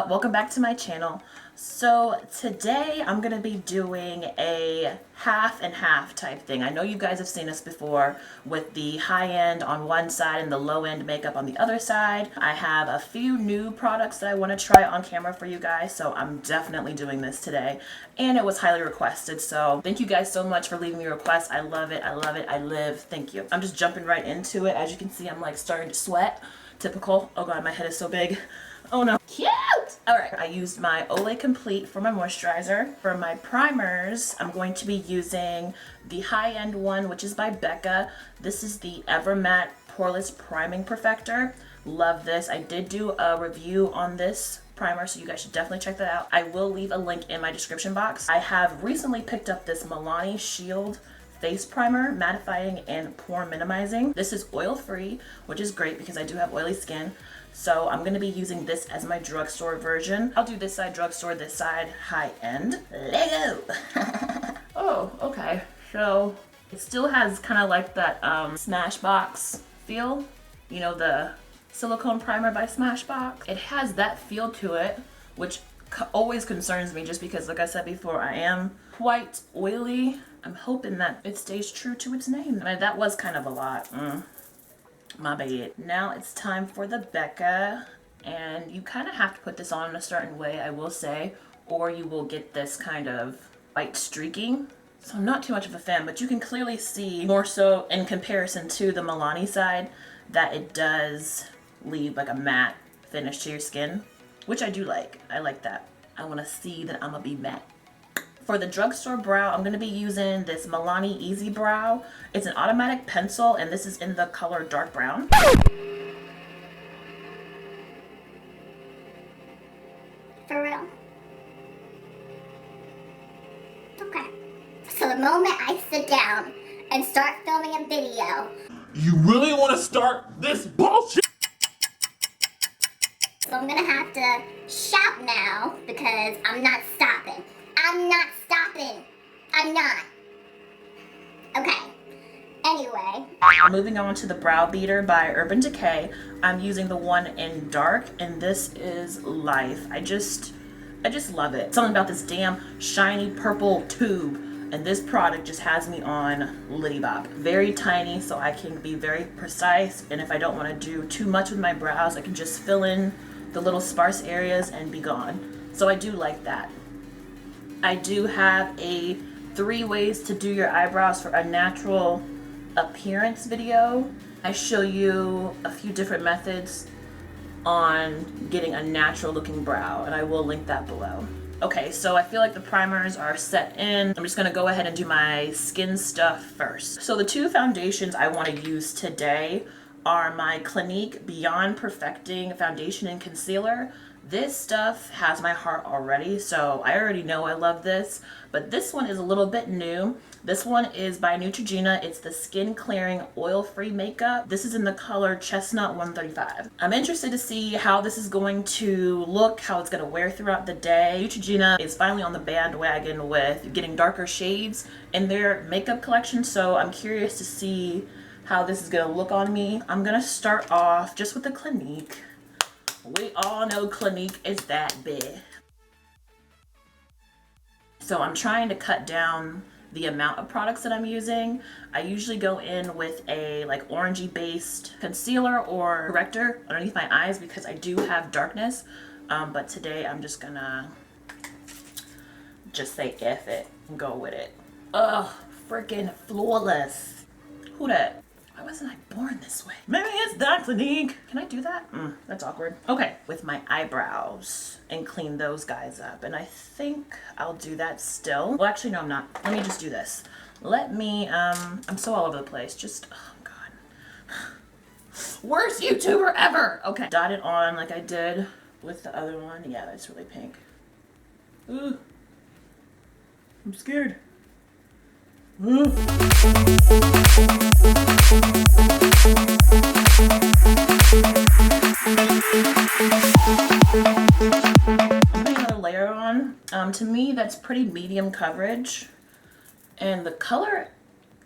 Welcome back to my channel. So today I'm gonna be doing a half and half type thing. I know you guys have seen this before with the high end on one side and the low end makeup on the other side. I have a few new products that I want to try on camera for you guys, so I'm definitely doing this today, and it was highly requested, so thank you guys so much for leaving me requests. I love it, I love it, I live. Thank you. I'm just jumping right into it. As you can see, I'm like starting to sweat. Typical. Oh god, my head is so big. Oh no. Cute! Alright, I used my Olay Complete for my moisturizer. For my primers, I'm going to be using the high-end one, which is by Becca. This is the Ever Matte Poreless Priming Perfector. Love this. I did do a review on this primer, so you guys should definitely check that out. I will leave a link in my description box. I have recently picked up this Milani Shield face primer, mattifying and pore minimizing. This is oil free, which is great because I do have oily skin. So I'm going to be using this as my drugstore version. I'll do this side drugstore, this side high end. Lego! Oh, okay. So it still has kind of like that Smashbox feel. You know, the silicone primer by Smashbox. It has that feel to it, which always concerns me just because, like I said before, I am quite oily. I'm hoping that it stays true to its name. I mean, that was kind of a lot. My bad. Now it's time for the Becca, and you kind of have to put this on in a certain way, I will say, or you will get this kind of white streaking. So I'm not too much of a fan, but you can clearly see more so in comparison to the Milani side that it does leave like a matte finish to your skin, which I do like. I like that. I want to see that I'm gonna be matte. For the drugstore brow, I'm going to be using this Milani Easy Brow. It's an automatic pencil, and this is in the color dark brown. For real? Okay. So the moment I sit down and start filming a video... You really want to start this bullshit? So I'm going to have to shout now because I'm not stopping. I'm not stopping. I'm not. Okay. Anyway. Moving on to the Brow Beater by Urban Decay. I'm using the one in dark, and this is life. I just love it. Something about this damn shiny purple tube, and this product just has me on Liddy Bop. Very tiny, so I can be very precise, and if I don't want to do too much with my brows, I can just fill in the little sparse areas and be gone. So I do like that. I do have a 3 ways to do your eyebrows for a natural appearance video. I show you a few different methods on getting a natural looking brow, and I will link that below. Okay, so I feel like the primers are set in. I'm just gonna go ahead and do my skin stuff first. So the 2 foundations I want to use today are my Clinique Beyond Perfecting Foundation and Concealer. This stuff has my heart already, so I already know I love this, but this one is a little bit new. This one is by Neutrogena. It's the Skin Clearing Oil-Free Makeup. This is in the color Chestnut 135. I'm interested to see how this is going to look, how it's going to wear throughout the day. Neutrogena is finally on the bandwagon with getting darker shades in their makeup collection, so I'm curious to see how this is going to look on me. I'm going to start off just with the Clinique. We all know Clinique is that big. So I'm trying to cut down the amount of products that I'm using. I usually go in with a like orangey based concealer or corrector underneath my eyes because I do have darkness. But today I'm just gonna say F it and go with it. Ugh, freaking flawless. Who that? Why wasn't I born this way? Maybe it's that Clinique. Can I do that? That's awkward. Okay, with my eyebrows and clean those guys up. And I think I'll do that still. Well, actually, no, I'm not. Let me just do this. Let me, I'm so all over the place. Just, oh God. Worst YouTuber ever. Okay, dot it on like I did with the other one. Yeah, that's really pink. Ooh, I'm scared. I'm putting another layer on. To me, that's pretty medium coverage, and the color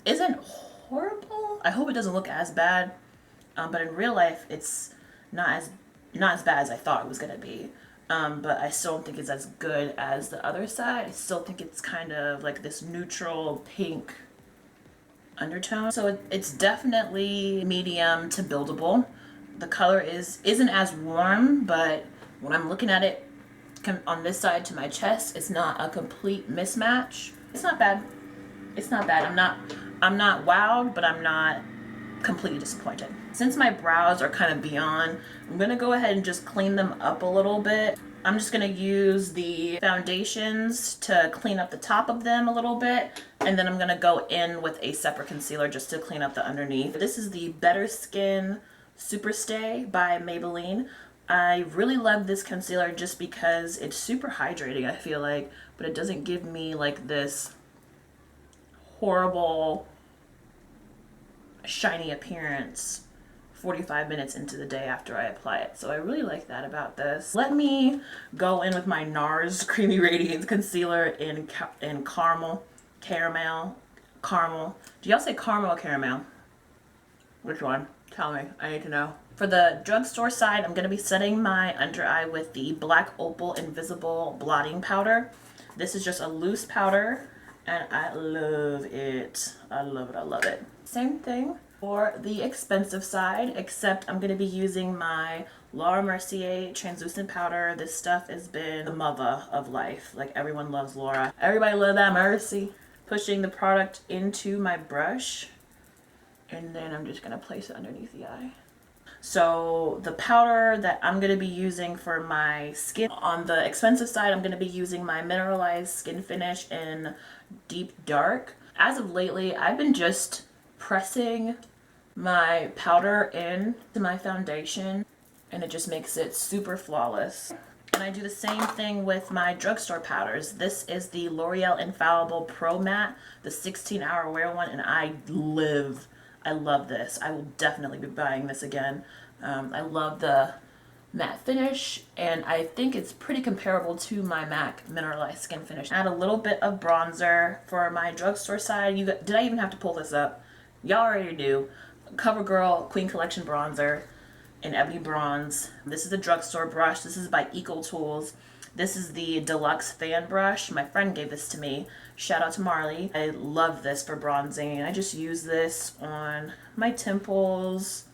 isn't horrible. I hope it doesn't look as bad, but in real life, it's not as bad as I thought it was gonna be. but I still don't think it's as good as the other side. I still think it's kind of like this neutral pink undertone. So it's definitely medium to buildable. The color isn't as warm, but when I'm looking at it on this side to my chest, it's not a complete mismatch. It's not bad. It's not bad. I'm not wowed, but I'm not completely disappointed. Since my brows are kind of beyond, I'm gonna go ahead and just clean them up a little bit. I'm just gonna use the foundations to clean up the top of them a little bit, and then I'm gonna go in with a separate concealer just to clean up the underneath. This is the Better Skin Superstay by Maybelline. I really love this concealer just because it's super hydrating, I feel like, but it doesn't give me like this horrible shiny appearance 45 minutes into the day after I apply it. So I really like that about this. Let me go in with my NARS Creamy Radiance Concealer in caramel. Do y'all say caramel or caramel? Which one? Tell me. I need to know. For the drugstore side, I'm going to be setting my under eye with the Black Opal Invisible Blotting Powder. This is just a loose powder, and I love it. I love it. I love it. Same thing for the expensive side, except I'm going to be using my Laura Mercier translucent powder. This stuff has been the mother of life. Like, everyone loves Laura. Everybody love that Mercy. Pushing the product into my brush, and then I'm just going to place it underneath the eye. So the powder that I'm going to be using for my skin, on the expensive side, I'm going to be using my Mineralized Skin Finish in Deep Dark. As of lately, I've been just pressing my powder into my foundation, and it just makes it super flawless. And I do the same thing with my drugstore powders. This is the L'Oreal Infallible Pro Matte, the 16-hour wear one, and I love this. I will definitely be buying this again. I love the matte finish, and I think it's pretty comparable to my MAC Mineralized Skin Finish. Add a little bit of bronzer for my drugstore side. Did I even have to pull this up? Y'all already do. CoverGirl Queen Collection Bronzer in Ebony Bronze. This is the drugstore brush. This is by Eco Tools. This is the Deluxe Fan Brush. My friend gave this to me. Shout out to Marley. I love this for bronzing. I just use this on my temples.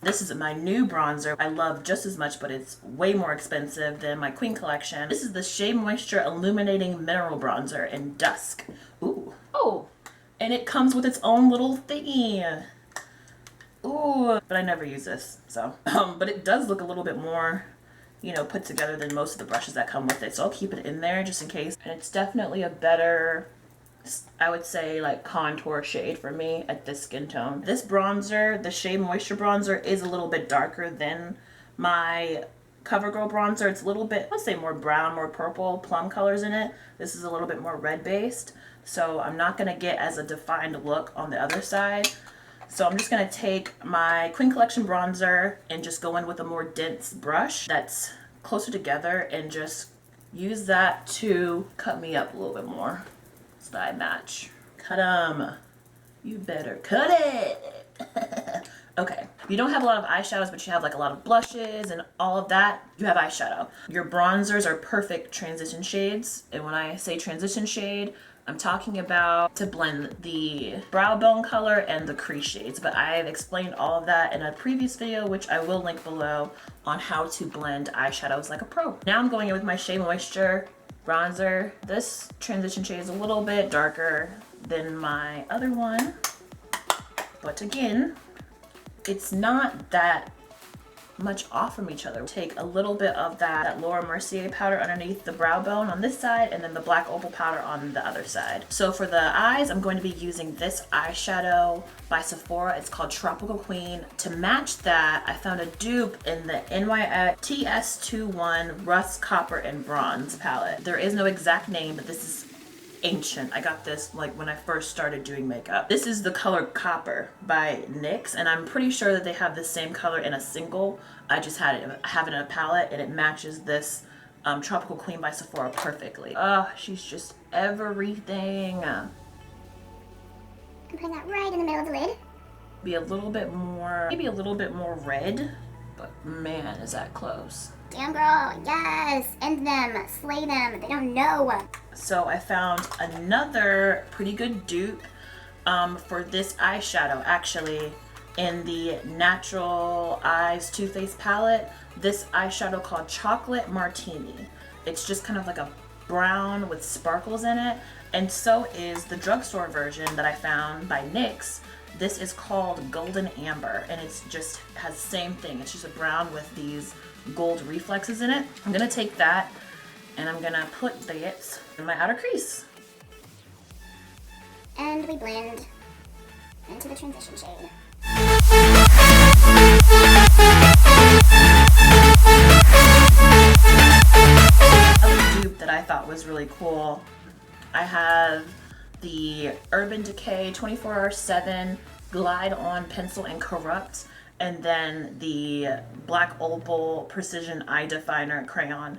This is my new bronzer. I love just as much, but it's way more expensive than my Queen Collection. This is the Shea Moisture Illuminating Mineral Bronzer in Dusk. Ooh. Oh, and it comes with its own little thingy. Ooh, but I never use this, so. But it does look a little bit more, you know, put together than most of the brushes that come with it. So I'll keep it in there just in case. And it's definitely a better, I would say, like, contour shade for me at this skin tone. This bronzer, the Shea Moisture Bronzer, is a little bit darker than my CoverGirl bronzer. It's a little bit, let's say, more brown, more purple, plum colors in it. This is a little bit more red based. So I'm not going to get as a defined look on the other side. So I'm just going to take my Queen Collection bronzer and just go in with a more dense brush that's closer together and just use that to cut me up a little bit more so that I match. Cut 'em. You better cut it. Okay, if you don't have a lot of eyeshadows, but you have like a lot of blushes and all of that, you have eyeshadow. Your bronzers are perfect transition shades. And when I say transition shade, I'm talking about to blend the brow bone color and the crease shades, but I've explained all of that in a previous video, which I will link below, on how to blend eyeshadows like a pro. Now I'm going in with my Shea Moisture bronzer. This transition shade is a little bit darker than my other one, but again, it's not that much off from each other. Take a little bit of that Laura Mercier powder underneath the brow bone on this side, and then the Black Opal powder on the other side. So for the eyes, I'm going to be using this eyeshadow by Sephora. It's called Tropical Queen. To match that, I found a dupe in the NYX TS21 Rust, Copper, and Bronze palette. There is no exact name, but this is ancient. I got this like when I first started doing makeup. This is the color Copper by NYX, and I'm pretty sure that they have the same color in a single. I just have it in a palette, and it matches this Tropical Queen by Sephora perfectly. She's just everything. I'm putting that right in the middle of the lid. Be a little bit more, maybe a little bit more red, but man, is that close. Damn girl, yes, end them, slay them, they don't know. So I found another pretty good dupe for this eyeshadow, actually, in the Natural Eyes Too Faced palette. This eyeshadow called Chocolate Martini. It's just kind of like a brown with sparkles in it, and so is the drugstore version that I found by NYX. This is called Golden Amber, and it's just has the same thing. It's just a brown with these gold reflexes in it. I'm gonna take that and I'm gonna put that in my outer crease. And we blend into the transition shade. Another dupe that I thought was really cool, I have the Urban Decay 24/7 Glide On Pencil in Corrupt, and then the Black Opal Precision Eye Definer Crayon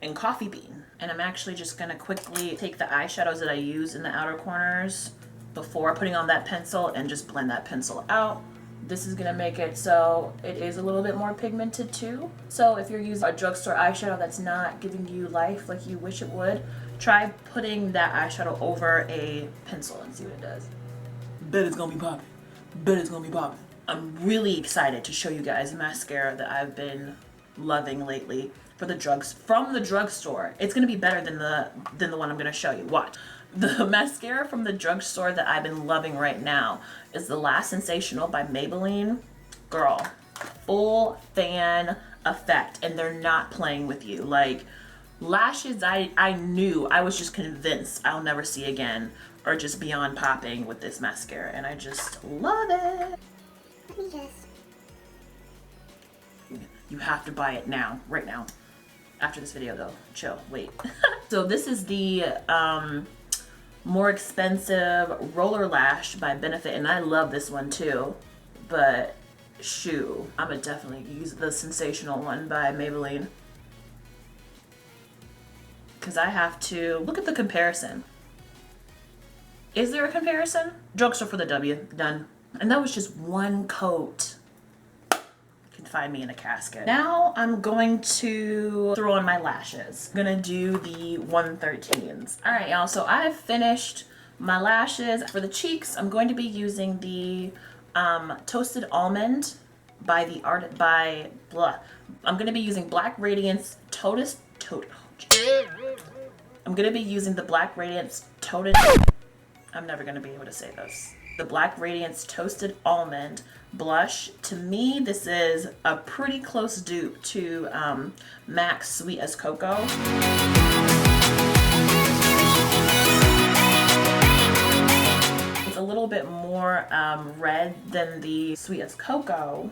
in Coffee Bean. And I'm actually just gonna quickly take the eyeshadows that I use in the outer corners before putting on that pencil and just blend that pencil out. This is gonna make it so it is a little bit more pigmented too. So if you're using a drugstore eyeshadow that's not giving you life like you wish it would, try putting that eyeshadow over a pencil and see what it does. Bet it's gonna be popping. Bet it's gonna be popping. I'm really excited to show you guys a mascara that I've been loving lately from the drugstore. It's gonna be better than the one I'm gonna show you. Watch. The mascara from the drugstore that I've been loving right now is the Last Sensational by Maybelline. Girl, full fan effect, and they're not playing with you. Like, lashes, I knew, I was just convinced I'll never see again, or just beyond popping with this mascara, and I just love it. Let me just... You have to buy it now, right now. After this video though, chill, wait. So this is the more expensive Roller Lash by Benefit, and I love this one too, but shoo, I'm gonna definitely use the Sensational one by Maybelline, because I have to look at the comparison. Is there a comparison? Drugstore for the W, done. And that was just one coat. You can find me in a casket. Now I'm going to throw on my lashes. I'm gonna do the 113s. All right, y'all, so I've finished my lashes. For the cheeks, I'm going to be using the Toasted Almond by I'm gonna be using Black Radiance I'm gonna be using the Black Radiance I'm never gonna be able to say this. The Black Radiance Toasted Almond blush. To me, this is a pretty close dupe to MAC's Sweet as Cocoa. It's a little bit more red than the Sweet as Cocoa,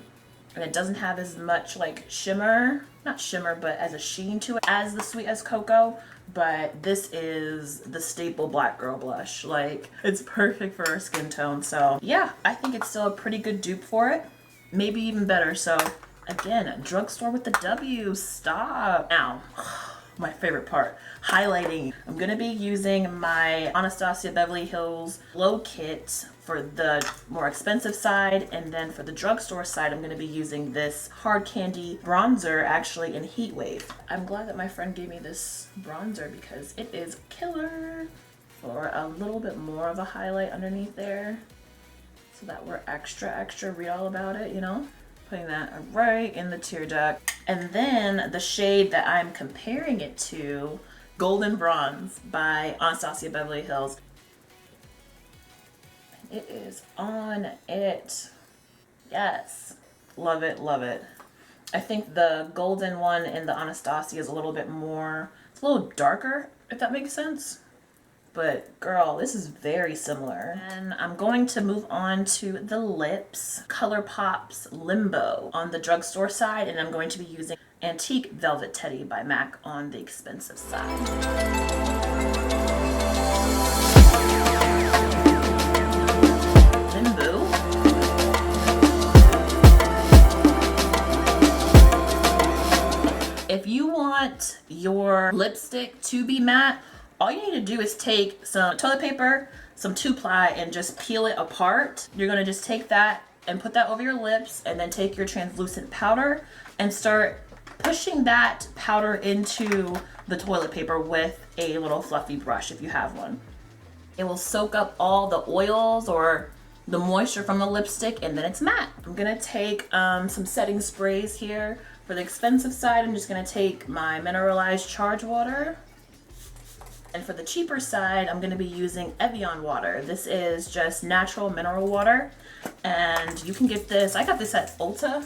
and it doesn't have as much like shimmer, not shimmer, but as a sheen to it as the Sweet as Cocoa. But this is the staple black girl blush. Like, it's perfect for her skin tone. So yeah, I think it's still a pretty good dupe for it. Maybe even better. So again, drugstore with the W. Stop. Now, my favorite part, highlighting. I'm gonna be using my Anastasia Beverly Hills Glow Kit for the more expensive side, and then for the drugstore side, I'm gonna be using this Hard Candy bronzer, actually in Heat Wave. I'm glad that my friend gave me this bronzer because it is killer for a little bit more of a highlight underneath there, so that we're extra read all about it, you know? Putting that right in the tear duct. And then the shade that I'm comparing it to, Golden Bronze by Anastasia Beverly Hills. It is on it. Yes. Love it, love it. I think the golden one in the Anastasia is a little bit more, it's a little darker, if that makes sense. But girl, this is very similar. And I'm going to move on to the lips. ColourPop's Limbo on the drugstore side, and I'm going to be using Antique Velvet Teddy by MAC on the expensive side. If you want your lipstick to be matte, all you need to do is take some toilet paper, some 2-ply, and just peel it apart. You're gonna just take that and put that over your lips, and then take your translucent powder and start pushing that powder into the toilet paper with a little fluffy brush if you have one. It will soak up all the oils or the moisture from the lipstick, and then it's matte. I'm gonna take some setting sprays here. For the expensive side, I'm just gonna take my mineralized charge water. And for the cheaper side, I'm gonna be using Evian water. This is just natural mineral water. And you can get this, I got this at Ulta,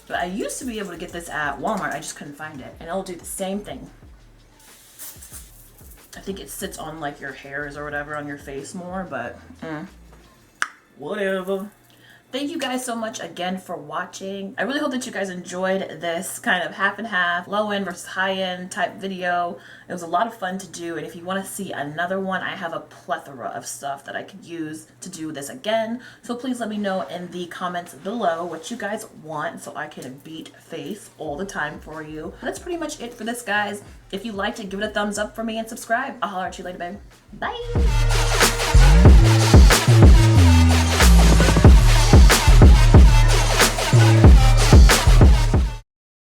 but I used to be able to get this at Walmart. I just couldn't find it. And it'll do the same thing. I think it sits on like your hairs or whatever on your face more, but whatever. Thank you guys so much again for watching. I really hope that you guys enjoyed this kind of half and half, low end versus high end type video. It was a lot of fun to do, and if you want to see another one, I have a plethora of stuff that I could use to do this again. So please let me know in the comments below what you guys want so I can beat face all the time for you. That's pretty much it for this, guys. If you liked it, give it a thumbs up for me and subscribe. I'll holler at you later, babe. Bye!